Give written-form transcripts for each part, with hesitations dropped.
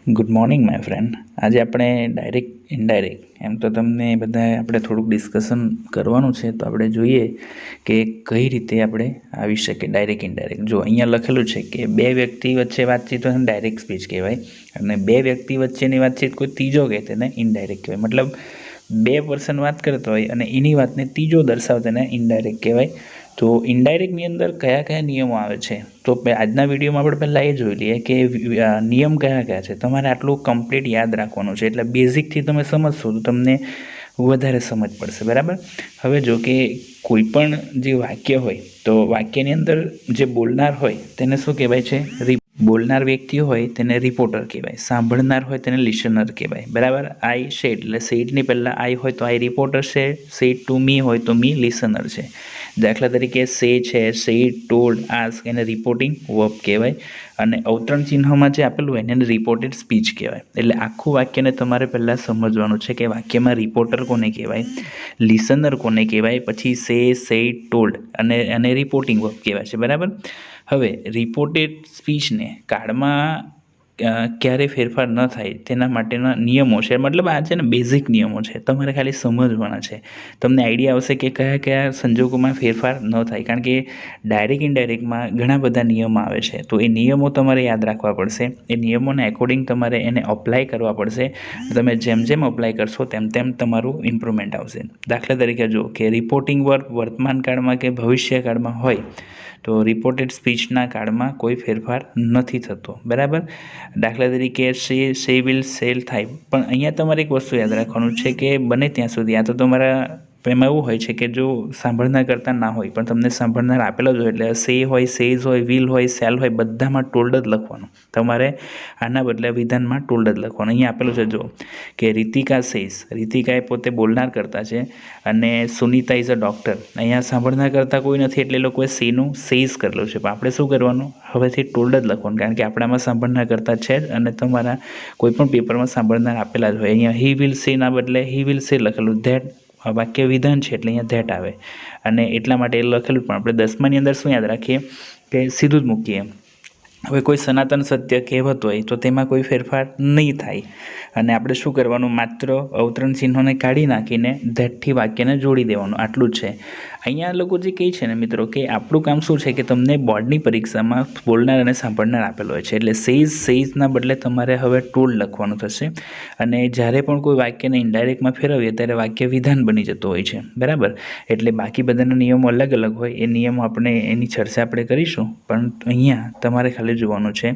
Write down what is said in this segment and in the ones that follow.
Good morning my friend. આજે આપણે direct indirect એમ તો તમને બધા આપણે થોડુંક ડિસ્કશન કરવાનું છે, તો આપણે જોઈએ કે કઈ રીતે આપણે આવી શકીએ ડાયરેક્ટ ઇનડાયરેક્ટ। જો અહીંયા લખેલું છે કે બે વ્યક્તિ વચ્ચે વાતચીત હોય ડાયરેક્ટ સ્પીચ કહેવાય, અને બે વ્યક્તિ વચ્ચેની વાતચીત કોઈ ત્રીજો કહે તેને ઇનડાયરેક્ટ કહેવાય। મતલબ બે પર્સન વાત કરતો હોય અને એની વાતને ત્રીજો દર્શાવે તેને ઇનડાયરેક્ટ કહેવાય। તો ઇનડાયરેક્ટની અંદર કયા કયા નિયમો આવે છે, તો આજના વિડીયોમાં આપણે પહેલાં એ જોઈ લઈએ કે નિયમ કયા કયા છે। તમારે આટલું કમ્પ્લીટ યાદ રાખવાનું છે, એટલે બેઝિકથી તમે સમજશો તો તમને વધારે સમજ પડશે, બરાબર। હવે જો કે કોઈ પણ જે વાક્ય હોય તો વાક્યની અંદર જે બોલનાર હોય તેને શું કહેવાય છે? બોલનાર વ્યક્તિ હોય તેને રિપોર્ટર કહેવાય, સાંભળનાર હોય તેને લિસનર કહેવાય, બરાબર। આઈ સેડ એટલે સેડની પહેલાં આઈ હોય તો આઈ રિપોર્ટર છે, સેડ ટુ મી હોય તો મી લિસનર છે। દાખલા તરીકે સે છે, સેડ, ટોલ્ડ, આસ્ક એને રિપોર્ટિંગ વર્બ કહેવાય, અને અવતરણ ચિહ્નમાં જે આપેલું હોય એને રિપોર્ટેડ સ્પીચ કહેવાય। એટલે આખું વાક્યને તમારે પહેલાં સમજવાનું છે કે વાક્યમાં રિપોર્ટર કોને કહેવાય, લિસનર કોને કહેવાય, પછી સે, સેડ, ટોલ્ડ અને રિપોર્ટિંગ વર્બ કહેવાય છે, બરાબર। હવે રિપોર્ટેડ સ્પીચને કાળમાં ક્યારે ફેરફાર ન થાય તેના માટેના નિયમો છે, મતલબ આ છે ને બેઝિક નિયમો છે, તમારે ખાલી સમજવાના છે, તમને આઈડિયા આવશે કે કયા કયા સંજોગોમાં ફેરફાર ન થાય, કારણ કે ડાયરેક્ટ ઇનડાયરેક્ટમાં ઘણા બધા નિયમો આવે છે, તો એ નિયમો તમારે યાદ રાખવા પડશે। એ નિયમોને એકોર્ડિંગ તમારે એને અપ્લાય કરવા પડશે। તમે જેમ જેમ અપ્લાય કરશો તેમ તેમ તમારું ઇમ્પ્રુવમેન્ટ આવશે। દાખલા તરીકે જો કે રિપોર્ટિંગ વર્બ વર્તમાન કાળમાં કે ભવિષ્ય કાળમાં હોય તો રિપોર્ટેડ સ્પીચના કાળમાં કોઈ ફેરફાર નથી થતો, બરાબર। દાખલા તરીકે સે વિલ સેલ થાય, પણ અહીંયા તમારે એક વસ્તુ યાદ રાખવાનું છે કે બને ત્યાં સુધી આ તો તમારા એમાં એવું હોય છે કે જો સાંભળનાર કરતાં ના હોય પણ તમને સાંભળનાર આપેલો જ હોય, એટલે સે હોય, સેઝ હોય, વિલ હોય, સેલ હોય, બધામાં ટોલ્ડ જ લખવાનું તમારે, આના બદલે વિધાનમાં ટોલ્ડ જ લખવાનું। અહીંયા આપેલું છે જો કે રીતિકા સેઝ, રીતિકા એ પોતે બોલનાર કરતા છે, અને સુનિતા ઇઝ અ ડૉક્ટર, અહીંયા સાંભળનાર કરતાં કોઈ નથી એટલે લોકોએ સેનું સેઝ કરેલું છે, પણ આપણે શું કરવાનું હવેથી ટોલ્ડ જ લખવાનું, કારણ કે આપણામાં સાંભળનાર કરતાં છે જ, અને તમારા કોઈ પણ પેપરમાં સાંભળનાર આપેલા જ હોય। અહીંયા હી વિલ સે ના બદલે હી વિલ સે લખેલું, ધેટ વાક્ય વિધાન છે એટલે અહીંયા ધેટ આવે, અને એટલા માટે એ લખેલું, પણ આપણે 10માની અંદર શું યાદ રાખીએ કે સીધું જ મૂકીએ। હવે કોઈ સનાતન સત્ય કહેવત હોય તો તેમાં કોઈ ફેરફાર નહીં થાય, અને આપણે શું કરવાનું, માત્ર અવતરણ ચિહ્નોને કાઢી નાખીને ધેટથી વાક્યને જોડી દેવાનું, આટલું જ છે। અહીંયા લોકો જે કહે છે ને મિત્રો કે આપણું કામ શું છે કે તમને બોર્ડની પરીક્ષામાં બોલનાર અને સાંભળનાર આપેલો હોય છે, એટલે સેઝના બદલે તમારે હવે ટોલ્ડ લખવાનું થશે, અને જ્યારે પણ કોઈ વાક્યને ઇનડાયરેક્ટમાં ફેરવીએ ત્યારે વાક્ય વિધાન બની જતું હોય છે, બરાબર। એટલે બાકી બધાના નિયમો અલગ અલગ હોય, એ નિયમો આપણે એની ચર્ચા આપણે કરીશું, પણ અહીંયા તમારે ખાલી જોવાનું છે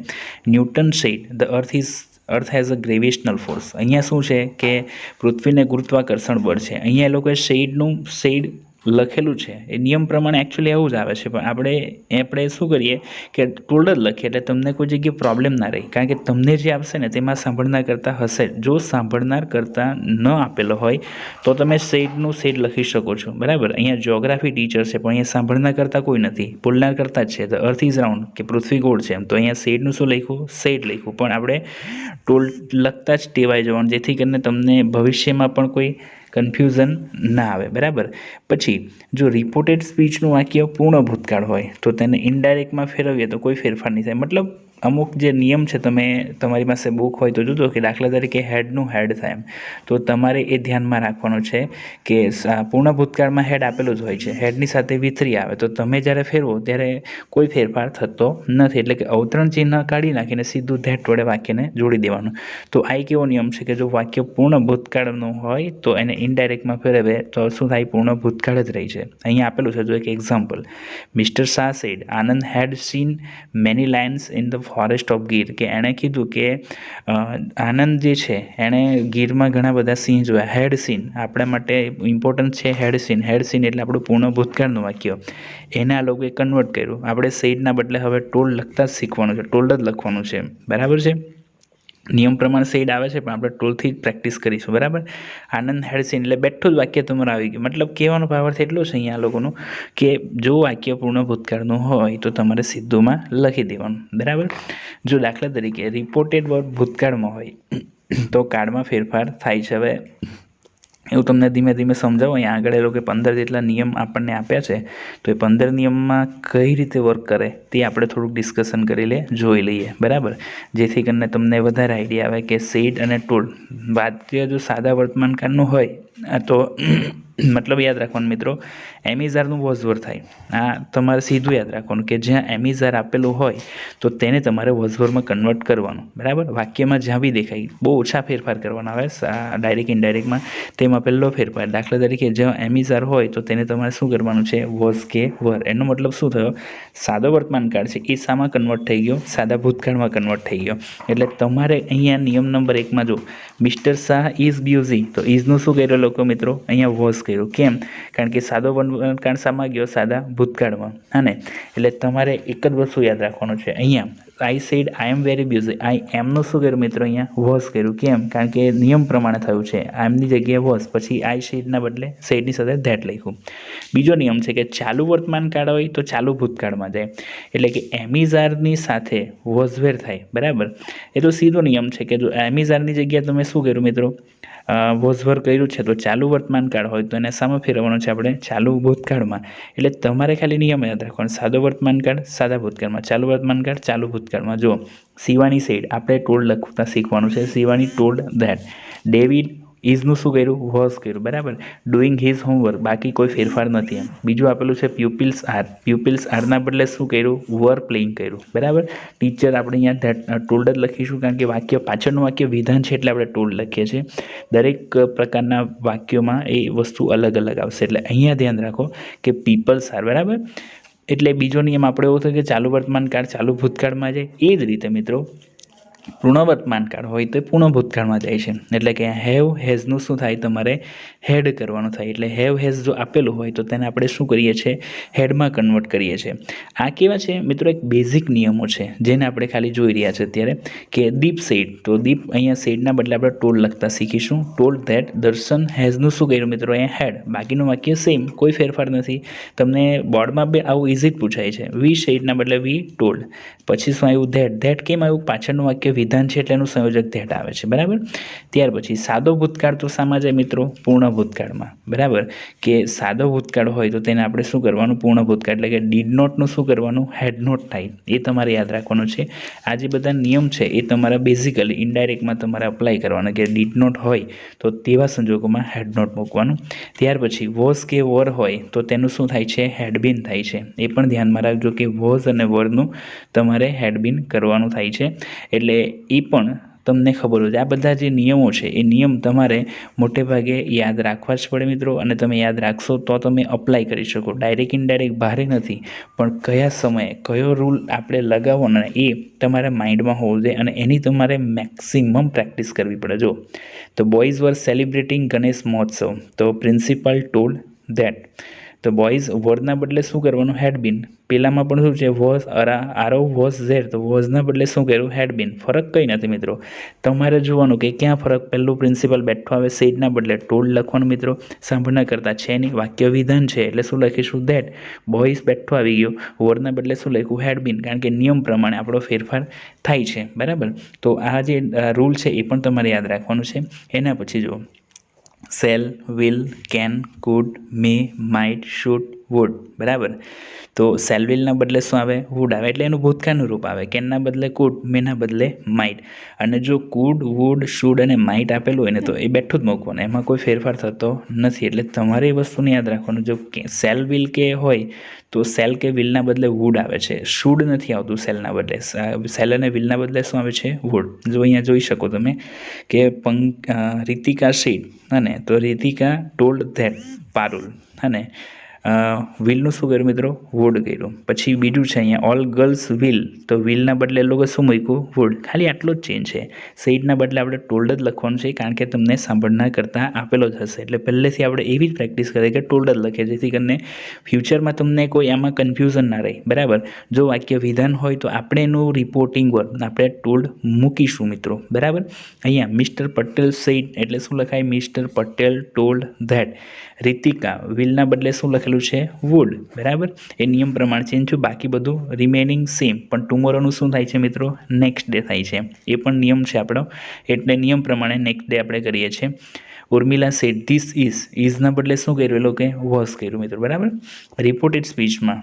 Newton said the earth has a gravitational force. અહીંયા શું છે કે પૃથ્વીને ગુરુત્વાકર્ષણ બળ છે, અહીંયા એ લોકોએ સેડ લખેલું છે, એ નિયમ પ્રમાણે એકચ્યુઅલી એવું જ આવે છે, પણ આપણે શું કરીએ કે ટોલ્ડ જ લખીએ, એટલે તમને કોઈ જગ્યાએ પ્રોબ્લેમ ના રહે, કારણ કે તમને જે આપશે ને તેમાં સાંભળનાર કરતાં હશે, જો સાંભળનાર કરતાં ન આપેલો હોય તો તમે સેડનું સેડ લખી શકો છો, બરાબર। અહીંયા જ્યોગ્રાફી ટીચર છે પણ અહીંયા સાંભળનાર કરતાં કોઈ નથી, બોલનાર કરતાં જ છે, ધ અર્થ ઇઝ રાઉન્ડ કે પૃથ્વી ગોળ છે, તો અહીંયા સેડનું શું લખ્યું, સેડ લખ્યું, પણ આપણે ટોલ્ડ લખતા જ ટેવાઈ જવાનું, જેથી કરીને તમને ભવિષ્યમાં પણ કોઈ કન્ફ્યુઝન ના આવે, બરાબર। પછી જો રિપોર્ટેડ સ્પીચનું વાક્ય પૂર્ણ ભૂતકાળ હોય તો તેને ઇનડાયરેક્ટમાં ફેરવીએ તો કોઈ ફેરફાર નહીં થાય, મતલબ અમુક જે નિયમ છે, તમારી પાસે બુક હોય તો જોજો કે દાખલા તરીકે હેડનું હેડ થાય એમ, તો તમારે એ ધ્યાનમાં રાખવાનું છે કે પૂર્ણ ભૂતકાળમાં હેડ આપેલું જ હોય છે, હેડની સાથે V3 આવે, તો તમે જ્યારે ફેરવો ત્યારે કોઈ ફેરફાર થતો નથી, એટલે કે અવતરણ ચિહ્ન કાઢી નાખીને સીધું ધેટ વડે વાક્યને જોડી દેવાનું। તો આ એક એવો નિયમ છે કે જો વાક્ય પૂર્ણ ભૂતકાળનું હોય તો એને ઇનડાયરેક્ટમાં ફેરવે તો શું થાય, પૂર્ણ ભૂતકાળ જ રહી છે। અહીંયા આપેલું છે જો એક example, mister Shah said Anand had seen many lions in the forest of Gir, કે એણે કીધું કે આનંદ જે છે એણે ગીરમાં ઘણા બધા સિંહ જોયા, હેડ સીન આપણા માટે ઇમ્પોર્ટન્ટ છે, હેડ સીન એટલે આપણું પૂર્ણ ભૂતકાળનું વાક્ય, એને આ લોકોએ કન્વર્ટ કર્યું, આપણે સેડના બદલે હવે ટોલ્ડ લખતા જ શીખવાનું છે, ટોલ્ડ જ લખવાનું છે, બરાબર છે। નિયમ પ્રમાણે સેડ આવે છે પણ આપણે ટોલથી જ પ્રેક્ટિસ કરીશું, બરાબર। આનંદ હેડ સીન એટલે બેઠું જ વાક્ય તમારું આવી ગયું, મતલબ કહેવાનો ભાવાર્થ એટલો છે અહીંયા લોકોનું કે જો વાક્ય પૂર્ણ ભૂતકાળનું હોય તો તમારે સીધુંમાં લખી દેવાનું, બરાબર। જો દાખલા તરીકે રિપોર્ટેડ વર્બ ભૂતકાળમાં હોય તો કાળમાં ફેરફાર થાય છે। હવે એવું તમને ધીમે ધીમે સમજાવું. અહીંયા આગળ એ લોકો 15 જેટલા નિયમ આપણને આપ્યા છે, તો એ 15 નિયમમાં કઈ રીતે વર્ક કરે તે આપણે થોડુંક ડિસ્કશન જોઈ લઈએ, બરાબર, જેથી કરીને તમને વધારે આઈડિયા આવે કે સેડ અને ટોલ્ડ વાક્ય જો સાદા વર્તમાનકાળનું હોય તો મતલબ યાદ રાખવાનું મિત્રો, એમિઝારનું વોઝવર થાય. આ તમારે સીધું યાદ રાખવાનું કે જ્યાં એમિઝાર આપેલું હોય તો તેને તમારે વોઝવરમાં કન્વર્ટ કરવાનું, બરાબર. વાક્યમાં જ્યાં બી દેખાય બહુ ઓછા ફેરફાર કરવાના આવે ડાયરેક્ટ ઇનડાયરેક્ટમાં. તેમાં પહેલો ફેરફાર, દાખલા તરીકે જ્યાં એમિઝાર હોય તો તેને તમારે શું કરવાનું છે, વોઝ કે વર. એનો મતલબ શું થયો, સાદો વર્તમાનકાળ છે એ શામાં કન્વર્ટ થઈ ગયો, સાદા ભૂતકાળમાં કન્વર્ટ થઈ ગયો. એટલે તમારે અહીંયા નિયમ નંબર 1માં જો મિસ્ટર શાહ ઇઝ બ્યુઝી, તો ઇઝનું શું કર્યું લોકો મિત્રો, અહીંયા વોઝ કર્યું. કેમ? કારણ કે સાદો વર્તમાનકાળ શામાં ગયો, સાદા ભૂતકાળમાં. હા ને, એટલે તમારે એક જ વસ્તુ યાદ રાખવાનું છે. અહીંયા I said I am very બ્યુઝી, આઈ એમનું શું કર્યું મિત્રો, અહીંયા વોઝ કર્યું. કેમ? કારણ કે નિયમ પ્રમાણે થયું છે, આઈમની જગ્યાએ વોઝ, પછી આઈ સેડના બદલે સેડની સાથે ધેટ લખ્યું. બીજો નિયમ છે કે ચાલુ વર્તમાનકાળ હોય તો ચાલુ ભૂતકાળમાં જાય, એટલે કે એમિઝારની સાથે વોઝવેર થાય, બરાબર. એ તો સીધો નિયમ છે કે જો એમિઝારની જગ્યાએ તમે શું કર્યું મિત્રો, વોઝવર કર્યું છે, તો ચાલુ વર્તમાનકાળ હોય તો એને સામે ફેરવવાનું છે આપણે, ચાલુ ભૂતકાળમાં. એટલે તમારે ખાલી નિયમ યાદ રાખવાનો, સાદો વર્તમાનકાળ સાદા ભૂતકાળમાં, ચાલુ વર્તમાનકાળ ચાલુ ભૂતકાળમાં. જો શિવાની સેડ, આપણે ટોલ્ડ લખતા શીખવાનું છે. Shivani told that. ડેવિડ ઇઝનું શું કર્યું, વોઝ કર્યું, બરાબર. ડુઈંગ હિઝ હોમવર્ક, બાકી કોઈ ફેરફાર નથી એમ. બીજું આપેલું છે પ્યુપિલ્સ આર, પ્યુપિલ્સ આરના બદલે શું કર્યું, વર પ્લેઇંગ કર્યું, બરાબર. ટીચર આપણે અહીંયા ધેટ ટોલ્ડ જ લખીશું, કારણ કે વાક્ય પાછળનું વાક્ય વિધાન છે એટલે આપણે ટોલ્ડ લખીએ છીએ. દરેક પ્રકારના વાક્યોમાં એ વસ્તુ અલગ અલગ આવશે, એટલે અહીંયા ધ્યાન રાખો કે પીપલ્સ આર, બરાબર. એટલે બીજો નિયમ આપણે એવો થયો કે ચાલુ વર્તમાનકાળ ચાલુ ભૂતકાળમાં જાય. એ જ રીતે મિત્રો પૂર્ણ વર્તમાનકાળ હોય તો પૂર્ણ ભૂતકાળમાં જાય છે, એટલે કે હેવ હેઝનું શું થાય, તમારે હેડ કરવાનું થાય. એટલે હેવ હેઝ જો આપેલું હોય તો તેને આપણે શું કરીએ છીએ, હેડમાં કન્વર્ટ કરીએ છીએ. આ કેવા છે મિત્રો, એક બેઝિક નિયમો છે જેને આપણે ખાલી જોઈ રહ્યા છે અત્યારે. કે દીપ સેડ, તો દીપ અહીંયા સેડના બદલે આપણે ટોલ્ડ લખતા શીખીશું. ટોલ્ડ ધેટ દર્શન હેઝનું શું કર્યું મિત્રો, અહીંયા હેડ. બાકીનું વાક્ય સેમ, કોઈ ફેરફાર નથી. તમને બોર્ડમાં બી આવું ઇઝી જ પૂછાય છે. વી સેડના બદલે વી ટોલ્ડ. પછી શું આવ્યું, ધેટ. ધેટ કેમ આવ્યું, પાછળનું વાક્ય વિધાન છે એટલે એનું સંયોજક ધેટ આવે છે, બરાબર. ત્યાર પછી સાદો ભૂતકાળ તો શામાં જાય મિત્રો, પૂર્ણ ભૂતકાળમાં, બરાબર. કે સાદો ભૂતકાળ હોય તો તેને આપણે શું કરવાનું, પૂર્ણ ભૂતકાળ, એટલે કે ડીડ નોટનું શું કરવાનું, હેડ નોટ થાય. એ તમારે યાદ રાખવાનું છે. આ જે બધા નિયમ છે એ તમારા બેઝિકલી ઇનડાયરેક્ટમાં તમારે અપ્લાય કરવાના, કે ડીડ નોટ હોય તો તેવા સંજોગોમાં હેડ નોટ મૂકવાનું. ત્યાર પછી વોઝ કે વર હોય તો તેનું શું થાય છે, હેડબીન થાય છે. એ પણ ધ્યાનમાં રાખજો કે વોઝ અને વરનું તમારે હેડબીન કરવાનું થાય છે. એટલે એ પણ તમને ખબર હોય. આ બધા જે નિયમો છે એ નિયમ તમારે મોટે ભાગે યાદ રાખવા જ પડે મિત્રો, અને તમે યાદ રાખશો તો તમે અપ્લાય કરી શકો. ડાયરેક્ટ ઇનડાયરેક્ટ ભારે નથી, પણ કયા સમયે કયો રૂલ આપણે લગાવવાનો એ તમારા માઇન્ડમાં હોવું જોઈએ, અને એની તમારે મેક્સિમમ પ્રેક્ટિસ કરવી પડે. જો તો બોયઝ વર સેલિબ્રેટિંગ ગણેશ મહોત્સવ, તો પ્રિન્સિપાલ ટોલ્ડ ધેટ. તો બોયઝ વરના બદલે શું કરવાનું, હેડબીન. પેલામાં પણ શું છે, વોઝ આરવ વોઝ ઝેર, તો વોઝના બદલે શું કર્યું, હેડબીન. ફરક કંઈ નથી મિત્રો, તમારે જોવાનું કે ક્યાં ફરક. પહેલું પ્રિન્સિપલ બેઠો આવે, સેડના બદલે ટોલ્ડ લખવાનું મિત્રો. સાંભળના કરતા છે નહીં, વાક્ય વિધાન છે એટલે શું લખીશું, ધેટ. બોયઝ બેઠો આવી ગયો, વરના બદલે શું લખ્યું, હેડબીન, કારણ કે નિયમ પ્રમાણે આપણો ફેરફાર થાય છે, બરાબર. તો આ જે રૂલ છે એ પણ તમારે યાદ રાખવાનું છે. એના પછી જો shall, will, can, could, may, might, should, would, બરાબર. તો સેલ વિલના બદલે શું આવે, વુડ આવે, એટલે એનું ભૂતકાળનું રૂપ આવે. કેનના બદલે કુડ, મેના બદલે માઇટ. અને જો કુડ, વુડ, શુડ અને માઇટ આપેલું હોય ને તો એ બેઠું જ મૂકવાનું, એમાં કોઈ ફેરફાર થતો નથી. એટલે તમારે એ વસ્તુને યાદ રાખવાનું. જો સેલ વિલ કે હોય તો સેલ કે વિલના બદલે વુડ આવે છે, શુડ નથી આવતું સેલના બદલે. સેલ અને વિલના બદલે શું આવે છે, વુડ. જો અહીંયા જોઈ શકો તમે કે રીતિકા સેડ, અને તો રીતિકા ટોલ્ડ ધેટ પારુલ, અને વિલનું શું કર્યું મિત્રો, વુડ કર્યું. પછી બીજું છે અહીંયા ઓલ ગર્લ્સ વિલ, તો વિલના બદલે લોકો શું મૂક્યું, વુડ. ખાલી આટલો જ ચેન્જ છે. સેડના બદલે આપણે ટોલ્ડ જ લખવાનું છે, કારણ કે તમને સાંભળના કરતાં આપેલો જ હશે. એટલે પહેલેથી આપણે એવી જ પ્રેક્ટિસ કરીએ કે ટોલ્ડ જ લખીએ, જેથી કરીને ફ્યુચરમાં તમને કોઈ આમાં કન્ફ્યુઝન ના રહે, બરાબર. જો વાક્ય વિધાન હોય તો આપણે એનું રિપોર્ટિંગ વર્ડ આપણે ટોલ્ડ મૂકીશું મિત્રો, બરાબર. અહીંયા મિસ્ટર પટેલ સેડ એટલે શું લખાય, mister Patel told that. Ritika વિલના બદલે શું લખેલું છે, વુડ, બરાબર. એ નિયમ પ્રમાણે ચેન્જ થયું, બાકી બધું રિમેનિંગ સેમ. પણ ટુમોરોનું શું થાય છે મિત્રો, નેક્સ્ટ ડે થાય છે. એ પણ નિયમ છે આપણો, એટલે નિયમ પ્રમાણે નેક્સ્ટ ડે આપણે કરીએ છીએ. ઉર્મિલા સેડ ધીસ ઇઝના બદલે શું કર્યું એ લોકોએ વોઝ કર્યું મિત્રો, બરાબર. રિપોર્ટેડ સ્પીચમાં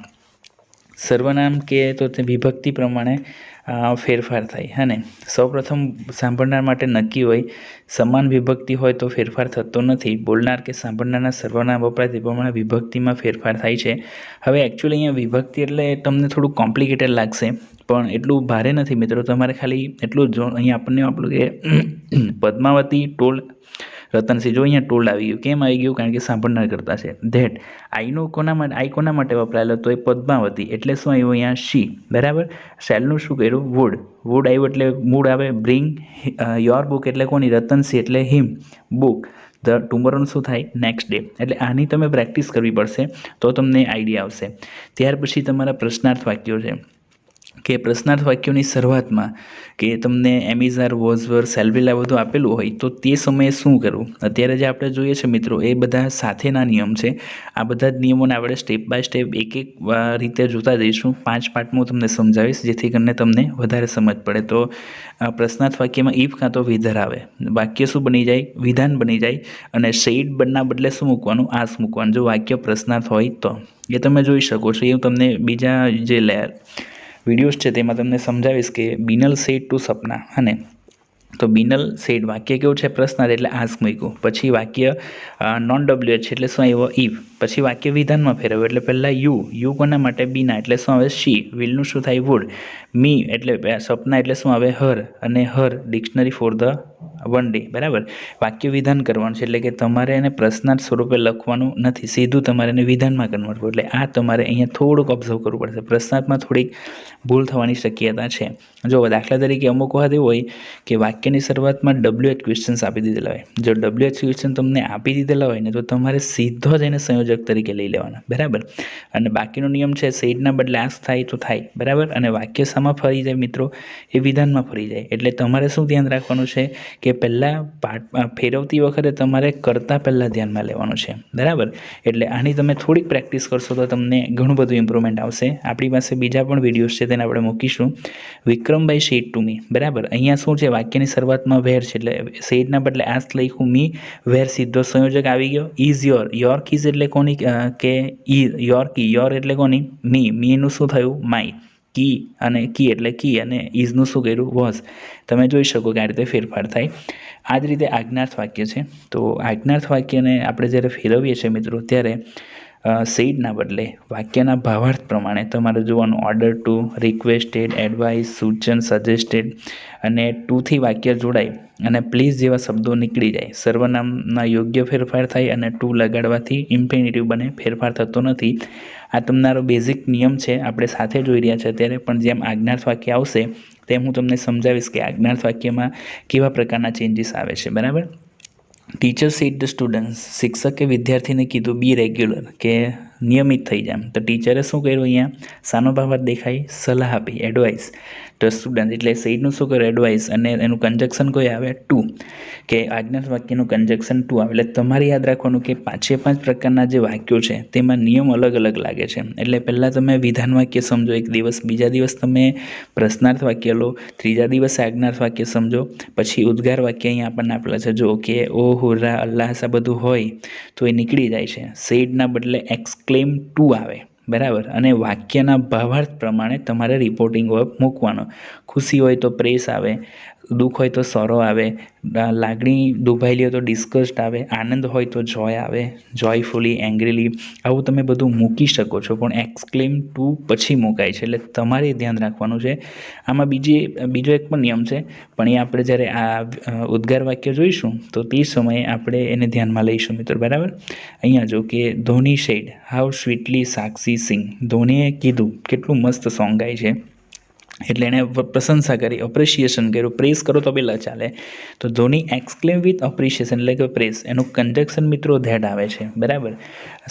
સર્વનામ કે તો તે વિભક્તિ પ્રમાણે ફેરફાર થાય. હા ને, સૌપ્રથમ સાંભળનાર માટે નક્કી હોય, સમાન વિભક્તિ હોય તો ફેરફાર થતો નથી. બોલનાર કે સાંભળનારના સર્વનામ વપરાય તે પ્રમાણે વિભક્તિમાં ફેરફાર થાય છે. હવે એકચ્યુઅલી અહીંયા વિભક્તિ એટલે તમને થોડું કોમ્પ્લિકેટેડ લાગશે, પણ એટલું ભારે નથી મિત્રો. તમારે ખાલી એટલું જ અહીંયા આપણને આપણું કે પદ્માવતી ટોલ્ડ રતનસિંહ, જો અહીંયા ટોલ્ડ આવી ગયું, કેમ આવી ગયું? કારણ કે સાંભળનાર કરતા છે. ધેટ આઈનું કોના માટે વપરાયેલો તો એ પદ્માવતી, એટલે શું આવ્યું અહીંયા શી, બરાબર. શેલનું શું કર્યું? વુડ આવ્યું એટલે મૂડ આવે. બ્રિંગ યોર બુક એટલે કોની? રતનસિંહ એટલે હિમ. બુક ધ ટુમોરોનું શું થાય? Next day. એટલે આની તમે પ્રેક્ટિસ કરવી પડશે તો તમને આઈડિયા આવશે. ત્યાર પછી તમારા પ્રશ્નાર્થ વાક્યો છે કે પ્રશ્નાર્થ વાક્યોની શરૂઆતમાં કે તમને એમિઝાર, વોઝવર, સેલ્વિલ આ બધું આપેલું હોય તો તે સમયે શું કરવું? અત્યારે જે આપણે જોઈએ છે મિત્રો એ બધા સાથેના નિયમ છે. આ બધા જ નિયમોને આપણે સ્ટેપ બાય સ્ટેપ એક રીતે જોતા જઈશું. 5 પાર્ટમાં હું તમને સમજાવીશ જેથી કરીને તમને વધારે સમજ પડે. તો પ્રશ્નાર્થ વાક્યમાં ઇફ કાં તો વિધર આવે, વાક્ય શું બની જાય? વિધાન બની જાય. અને સેઇડ બનના બદલે શું મૂકવાનું? આસ મૂકવાનું, જો વાક્ય પ્રશ્નાર્થ હોય તો. એ તમે જોઈ શકો છો. એ હું તમને બીજા જે વિડીયોઝ છે તેમાં તમને સમજાવીશ કે બિનલ સેડ ટુ સપના. અને તો બિનલ સેડ વાક્ય કેવું છે? પ્રશ્નાર્થ એટલે આસ્ક મૂક્યું. પછી વાક્ય નોન WH એટલે શું આવ્યો? ઇફ. પછી વાક્ય વિધાનમાં ફેરવ્યું એટલે પહેલાં યુ કોના માટે? બીના એટલે શું આવે? શી. વિલનું શું થાય? વુડ. મી એટલે સપના એટલે શું આવે? હર. અને her dictionary for the one day, બરાબર. વાક્ય વિધાન કરવાનું છે એટલે કે તમારે એને પ્રશ્નાર્થ સ્વરૂપે લખવાનું નથી, સીધું તમારે એને વિધાનમાં કન્વર્ટ કરવું. એટલે આ તમારે અહીંયા થોડુંક ઓબ્ઝર્વ કરવું પડશે. પ્રશ્નાર્થમાં થોડીક ભૂલ થવાની શક્યતા છે. જો દાખલા તરીકે અમુક વખત એવું હોય કે વાક્યની શરૂઆતમાં WH ક્વેશ્ચન્સ આપી દીધેલા હોય. જો WH ક્વેશ્ચન તમને આપી દીધેલા હોય ને તો તમારે સીધો જ એને સંયોજક તરીકે લઈ લેવાના, બરાબર. અને બાકીનો નિયમ છે સેડના બદલે આસ્ક થાય તો થાય, બરાબર. અને વાક્ય શામાં ફરી જાય મિત્રો? એ વિધાનમાં ફરી જાય. એટલે તમારે શું ધ્યાન રાખવાનું છે કે પહેલાં ફેરવતી વખતે તમારે કરતાં પહેલાં ધ્યાનમાં લેવાનું છે, બરાબર. એટલે આની તમે થોડીક પ્રેક્ટિસ કરશો તો તમને ઘણું બધું ઇમ્પ્રુવમેન્ટ આવશે. આપણી પાસે બીજા પણ વિડીયોઝ છે તેને આપણે મૂકીશું. વિક્રમભાઈ સેડ ટુ મી, બરાબર. અહીંયા શું છે? વાક્યની શરૂઆતમાં વેર છે એટલે સેડના બદલે આસ્ક લખ્યું. મી વેર સીધો સંયોજક આવી ગયો. ઇઝ યોર કીઝ એટલે કોની? કે યોર કી. યોર એટલે કોની? મીનું શું થયું? માય. કી અને કી એટલે કી અને ઇઝનું શું કર્યું? વોઝ. તમે જોઈ શકો કે આ રીતે ફેરફાર થાય. આ જ રીતે આજ્ઞાર્થ વાક્ય છે. તો આજ્ઞાર્થ વાક્યને આપણે જ્યારે ફેરવીએ છીએ મિત્રો ત્યારે સેડના બદલે વાક્યના ભાવાર્થ પ્રમાણે તમારે જોવાનું ઓર્ડર ટુ, રિક્વેસ્ટેડ, એડવાઇસ, સૂચન, સજેસ્ટેડ અને ટુથી વાક્ય જોડાય અને પ્લીઝ જેવા શબ્દો નીકળી જાય. સર્વનામના યોગ્ય ફેરફાર થાય અને ટુ લગાડવાથી ઇન્ફિનિટિવ બને, ફેરફાર થતો નથી. આ તમારો બેઝિક નિયમ છે, આપણે સાથે જોઈ રહ્યા છે અત્યારે. પણ જેમ આજ્ઞાર્થ વાક્ય આવશે તેમ હું તમને સમજાવીશ કે આજ્ઞાર્થ વાક્યમાં કેવા પ્રકારના ચેન્જીસ આવે છે, બરાબર. ટીચર સેડ ધ સ્ટુડન્ટ્સ, શિક્ષકે વિદ્યાર્થીને કીધું બી રેગ્યુલર, કે નિયમિત થઈ જાય. તો ટીચરે શું કર્યું? અહીંયા શાનો ભાવાર્થ દેખાય? સલાહ આપી, એડવાઇસ. તો સ્ટુડન્ટ એટલે સેડનું શું કર્યું? એડવાઇસ. અને એનું કન્જક્શન કોઈ આવે? ટુ. કે આજ્ઞાર્થ વાક્યનું કન્જક્શન ટુ આવે. એટલે તમારે યાદ રાખવાનું કે 5 પ્રકારના જે વાક્યો છે તેમાં નિયમ અલગ અલગ લાગે છે. એટલે પહેલાં તમે વિધાન વાક્ય સમજો એક દિવસ, બીજા દિવસ તમે પ્રશ્નાર્થ વાક્ય લો, ત્રીજા દિવસે આજ્ઞાર્થ વાક્ય સમજો, પછી ઉદ્ગાર વાક્ય અહીંયા આપણને આપેલા છે. જો કે ઓ, હુર્રા, અલ્લાહ આ બધું હોય તો એ નીકળી જાય છે. સેડના બદલે એક્સક્લેમ ટુ આવે, બરાબર. અને વાક્યના ભાવાર્થ પ્રમાણે તમારે રિપોર્ટિંગ વર્બ મૂકવાનો. ખુશી હોય તો પ્રેસ આવે, દુઃખ હોય તો સોરો આવે, લાગણી દુભાયેલી હોય તો ડિસ્કસ્ડ આવે, આનંદ હોય તો જોય આવે, જોયફુલી, એંગ્રીલી. આવું તમે બધું મૂકી શકો છો, પણ એક્સક્લેમ ટુ પછી મુકાય છે. એટલે તમારે ધ્યાન રાખવાનું છે. આમાં બીજો એક પણ નિયમ છે, પણ એ આપણે જ્યારે આ ઉદ્ગાર વાક્ય જોઈશું તો તે સમયે આપણે એને ધ્યાનમાં લઈશું મિત્રો, બરાબર. અહીંયા જો કે ધોની સેડ હાઉ સ્વીટલી સાક્ષી સિંગ. ધોનીએ કીધું કેટલું મસ્ત સોંગ ગાય છે, એટલે એણે પ્રશંસા કરી, અપ્રિશિએશન કર્યું. પ્રેસ કરો તો પહેલાં ચાલે. તો ધોની એક્સક્લેમ વિથ અપ્રિશિએશન એટલે કે પ્રેસ. એનું કન્જક્શન મિત્રો ધેટ આવે છે, બરાબર.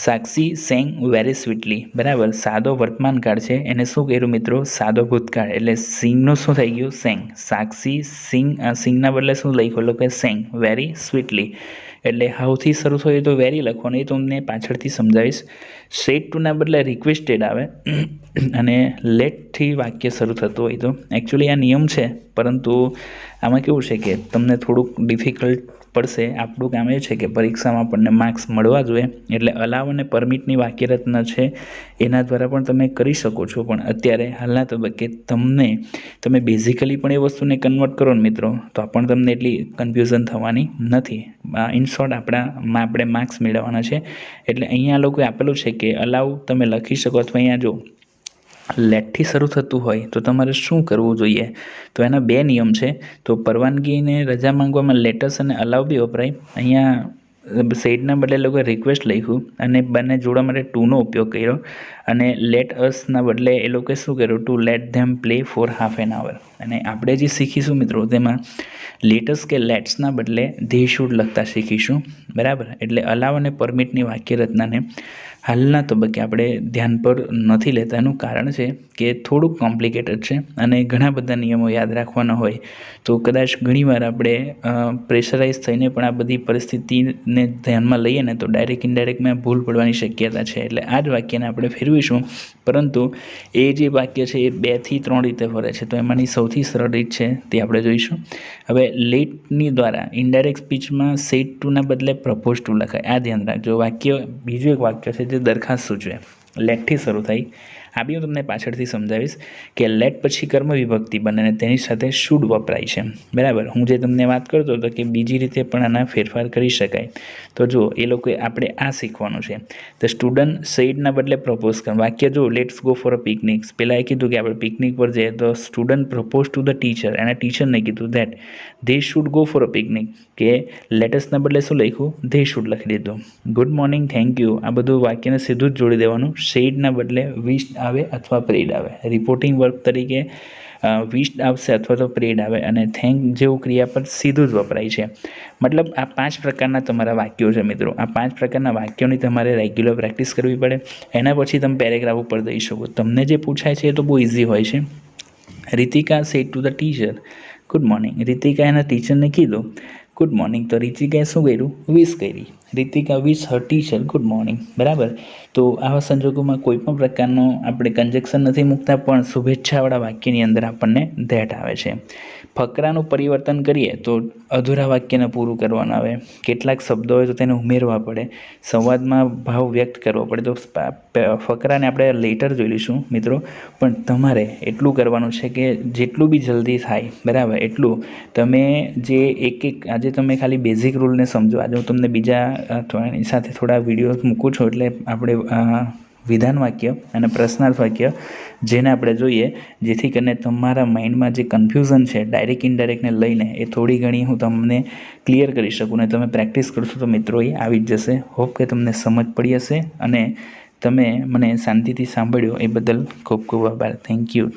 સાક્ષી સેંગ વેરી સ્વીટલી, બરાબર. સાદો વર્તમાન કાળ છે, એને શું કર્યું મિત્રો? સાદો ભૂતકાળ. એટલે સિંગનું શું થઈ ગયું? સેંગ. સાક્ષી સિંગના બદલે શું લખ્યું? એટલે કે સેંગ વેરી સ્વીટલી. એટલે હાઉથી શરૂ થયું તો વેરી લખવાનું, એ તમને પાછળથી સમજાવીશ. સેડ ટુના બદલે રિક્વેસ્ટેડ આવે અને લેટથી વાક્ય શરૂ થતું હોય તો એકચ્યુઅલી આ નિયમ છે, પરંતુ આમાં કેવું છે કે તમને થોડુંક ડિફિકલ્ટ પડશે. આપણું કામ એ છે કે પરીક્ષામાં આપણને માર્ક્સ મળવા જોઈએ, એટલે અલાવ અને પરમિટની વાક્યરચના છે એના દ્વારા પણ તમે કરી શકો છો. પણ અત્યારે હાલના તબક્કે તમે બેઝિકલી પણ એ વસ્તુને કન્વર્ટ કરો ને મિત્રો, તો પણ તમને એટલી કન્ફ્યુઝન થવાની નથી. ઇન શોર્ટ આપણે માર્ક્સ મેળવવાના છે. એટલે અહીંયા લોકોએ આપેલું છે કે અલાવ તમે લખી શકો, અથવા અહીંયા જો લેટથી શરૂ થતું હોય તો તમારે શું કરવું જોઈએ, તો એના બે નિયમ છે. તો પરવાનગીને રજા માંગવામાં લેટસ અને અલાવ બી વપરાય. અહીંયા સેડના બદલે લોકોએ રિક્વેસ્ટ લખ્યું અને બંને જોડવા માટે ટુનો ઉપયોગ કર્યો, અને લેટ અસના બદલે એ લોકોએ શું કર્યું, to let them play for half an hour. અને આપણે જે શીખીશું મિત્રો તેમાં લેટસ કે લેટ્સના બદલે ધે શુડ લખતા શીખીશું, બરાબર. એટલે અલાવ અને પરમિટની વાક્યરચનાને હાલના તબક્કે આપણે ધ્યાન પર નથી લેતા. એનું કારણ છે કે થોડુંક કોમ્પ્લિકેટેડ છે અને ઘણા બધા નિયમો યાદ રાખવાના હોય, તો કદાચ ઘણીવાર આપણે પ્રેશરાઇઝ થઈને પણ આ બધી પરિસ્થિતિને ધ્યાનમાં લઈએ ને તો ડાયરેક્ટ ઇનડાયરેક્ટમાં ભૂલ પડવાની શક્યતા છે. એટલે આ જ વાક્યને આપણે ફેરવીશું, પરંતુ એ જે વાક્ય છે એ 2 થી 3 રીતે ફરે છે. તો એમાંની સૌથી સરળ રીત છે તે આપણે જોઈશું. હવે લેટની દ્વારા ઇનડાયરેક્ટ સ્પીચમાં સેડ ટુના બદલે પ્રપોઝ ટુ લખાય. આ ધ્યાન રાખજો. બીજું એક વાક્ય છે જે દરખાસ્ત સૂચવે, લેટથી શરૂ થાય. આ બી હું તમને પાછળથી સમજાવીશ કે લેટ પછી કર્મ વિભક્તિ બને અને તેની સાથે શુડ વપરાય છે, બરાબર. હું જે તમને વાત કરતો હતો કે બીજી રીતે પણ આના ફેરફાર કરી શકાય. તો જો એ લોકોએ આપણે આ શીખવાનું છે. ધ સ્ટુડન્ટ સેડના બદલે પ્રપોઝ કર. વાક્ય જો let's go for a picnic, પહેલાં એ કીધું કે આપણે પિકનિક પર જઈએ, તો student propose to the teacher, અને ટીચરને કીધું that they should go for a picnic, કે લેટસના બદલે શું લખ્યું, ધે શુડ લખી દીધું. ગુડ મોર્નિંગ, થેન્ક યુ, આ બધું વાક્યને સીધું જ જોડી દેવાનું. સેડના બદલે વિશ્ડ આવે અથવા પ્રેડ આવે. રિપોર્ટિંગ વર્ક તરીકે વિશ્ડ આવશે અથવા તો પ્રેડ આવે, અને થેન્ક જેવું ક્રિયાપદ સીધું જ વપરાય છે. મતલબ આ 5 પ્રકારના તમારા વાક્યો છે મિત્રો. આ 5 પ્રકારના વાક્યોની તમારે રેગ્યુલર પ્રેક્ટિસ કરવી પડે. એના પછી તમે પેરેગ્રાફ ઉપર દઈ શકો. તમને જે પૂછાય છે એ તો બહુ ઇઝી હોય છે. Ritika said to the teacher good morning. Ritika એના ટીચરને કીધું ગુડ મોર્નિંગ, તો રીતિકાએ શું કર્યું, વિશ કરી. રીતિકા વિશ હર ટીચર ગુડ મોર્નિંગ, બરાબર. તો આવા સંજોગોમાં કોઈ પણ પ્રકારનો આપણે કન્જક્શન નથી મૂકતા, પણ શુભેચ્છાવાળા વાક્યની અંદર આપણને ધેટ આવે છે. ફકરાનું પરિવર્તન કરીએ તો અધૂરા વાક્યને પૂરું કરવાનું આવે. કેટલાક શબ્દો હોય તો તેને ઉમેરવા પડે. સંવાદમાં ભાવ વ્યક્ત કરવો પડે. તો ફકરાને આપણે લેટર જોઈ લઈશું મિત્રો, પણ તમારે એટલું કરવાનું છે કે જેટલું બી જલ્દી થાય, બરાબર, એટલું તમે જે આજે તમે ખાલી બેઝિક રૂલને સમજો. આજે હું તમને બીજા એની સાથે થોડા વિડીયો મૂકું છું, એટલે આપણે વિધાન વાક્ય અને પ્રશ્નાર્થ વાક્ય જેને આપણે જોઈએ, જેથી કરીને તમારા માઇન્ડમાં જે કન્ફ્યુઝન છે ડાયરેક્ટ ઇનડાયરેક્ટને લઈને એ થોડી ઘણી હું તમને ક્લિયર કરી શકું, ને તમે પ્રેક્ટિસ કરશો તો મિત્રો એ આવી જ જશે. હોપ કે તમને સમજ પડી હશે, અને તમે મને શાંતિથી સાંભળ્યો એ બદલ ખૂબ ખૂબ આભાર. Thank you.